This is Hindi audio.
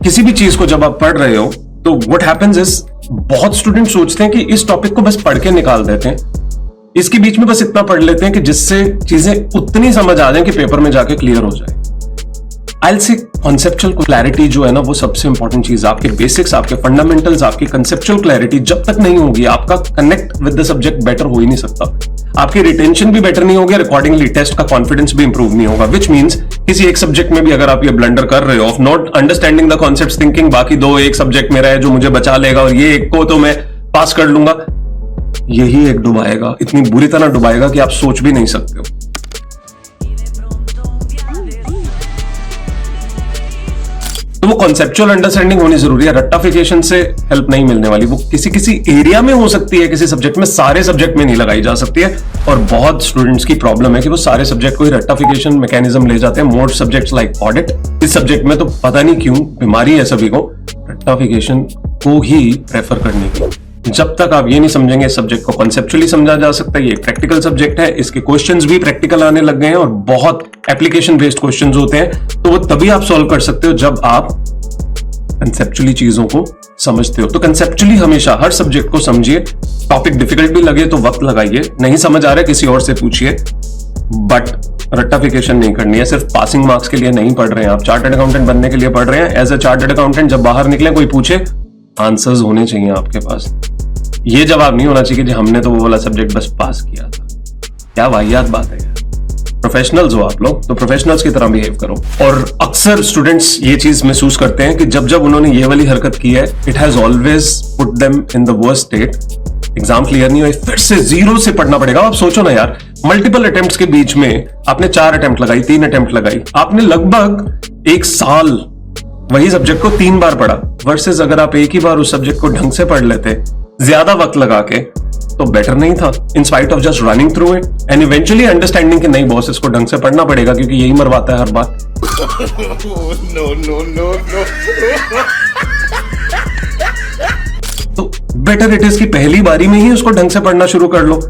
किसी भी चीज को जब आप पढ़ रहे हो तो व्हाट हैपेंस इज, बहुत स्टूडेंट सोचते हैं कि इस टॉपिक को बस पढ़ के निकाल देते हैं, इसके बीच में बस इतना पढ़ लेते हैं कि जिससे चीजें उतनी समझ आ जाए कि पेपर में जाके क्लियर हो जाए। आई से कॉन्सेप्चुअल क्लैरिटी जो है ना, वो सबसे इंपॉर्टेंट चीज है। आपके बेसिक्स, आपके फंडामेंटल्स, आपकी कंसेप्चुअल क्लैरिटी जब तक नहीं होगी, आपका connect with the subject better हो ही नहीं सकता। आपकी रिटेंशन भी बेटर नहीं होगी, अकॉर्डिंगली टेस्ट का कॉन्फिडेंस भी इंप्रूव नहीं होगा। विच मींस किसी एक सब्जेक्ट में भी अगर आप ये ब्लंडर कर रहे हो of not understanding the concepts, thinking बाकी दो एक सब्जेक्ट मेरा है जो मुझे बचा लेगा और ये एक को तो मैं पास कर लूंगा, यही एक डुबाएगा, इतनी बुरी तरह डुबाएगा कि आप सोच भी नहीं सकते हो। तो वो कॉन्सेप्चुअल अंडरस्टैंडिंग होनी जरूरी है। रट्टाफिकेशन से हेल्प नहीं मिलने वाली। वो किसी किसी एरिया में हो सकती है, किसी सब्जेक्ट में, सारे सब्जेक्ट में नहीं लगाई जा सकती है। और बहुत स्टूडेंट्स की प्रॉब्लम है कि वो सारे सब्जेक्ट को ही रट्टाफिकेशन मैकेनिज्म ले जाते हैं। मोर सब्जेक्ट्स लाइक ऑडिट, इस सब्जेक्ट में तो पता नहीं क्यों बीमारी है सभी को रट्टाफिकेशन को ही प्रेफर करने की। जब तक आप ये नहीं समझेंगे इस सब्जेक्ट को कॉन्सेप्चुअली समझा जा सकता है, ये प्रैक्टिकल सब्जेक्ट है, इसके क्वेश्चंस भी प्रैक्टिकल आने लग गए हैं और बहुत एप्लीकेशन बेस्ड क्वेश्चंस होते हैं, तो वो तभी आप सॉल्व कर सकते हो जब आप कंसेप्चुअली चीजों को समझते हो। तो कंसेप्चुअली हमेशा हर सब्जेक्ट को समझिए। टॉपिक डिफिकल्ट भी लगे तो वक्त लगाइए, नहीं समझ आ रहा है किसी और से पूछिए, बट रट्टाफिकेशन नहीं करनी है। सिर्फ पासिंग मार्क्स के लिए नहीं पढ़ रहे हैं आप, चार्टर्ड अकाउंटेंट बनने के लिए पढ़ रहे हैं। एज अ चार्टर्ड अकाउंटेंट जब बाहर निकले कोई पूछे, आंसर्स होने चाहिए आपके पास। ये जवाब नहीं होना चाहिए कि हमने तो वो वाला सब्जेक्ट बस पास किया था। क्या वाहियात बात है यार। प्रोफेशनल्स हो आप लोग, तो प्रोफेशनल्स की तरह बिहेव करो। और अक्सर स्टूडेंट्स ये चीज महसूस करते हैं कि जब जब उन्होंने ये वाली हरकत की है, it has always put them in the worst state. Exam clear नहीं हुए, फिर से जीरो से पढ़ना पड़ेगा। आप सोचो ना यार, मल्टीपल अटेम्प्ट्स के बीच में आपने 4 अटेम्प्ट लगाई, 3 अटेम्प्ट लगाई, आपने लगभग 1 साल वही सब्जेक्ट को 3 बार पढ़ा, वर्सेस अगर आप एक ही बार उस सब्जेक्ट को ढंग से पढ़ लेते ज्यादा वक्त लगा के, तो बेटर नहीं था। In spite of just running through it and eventually understanding कि नहीं बॉस, इसको ढंग से पढ़ना पड़ेगा क्योंकि यही मरवाता है हर बार। तो बेटर इट इज कि पहली बारी में ही उसको ढंग से पढ़ना शुरू कर लो।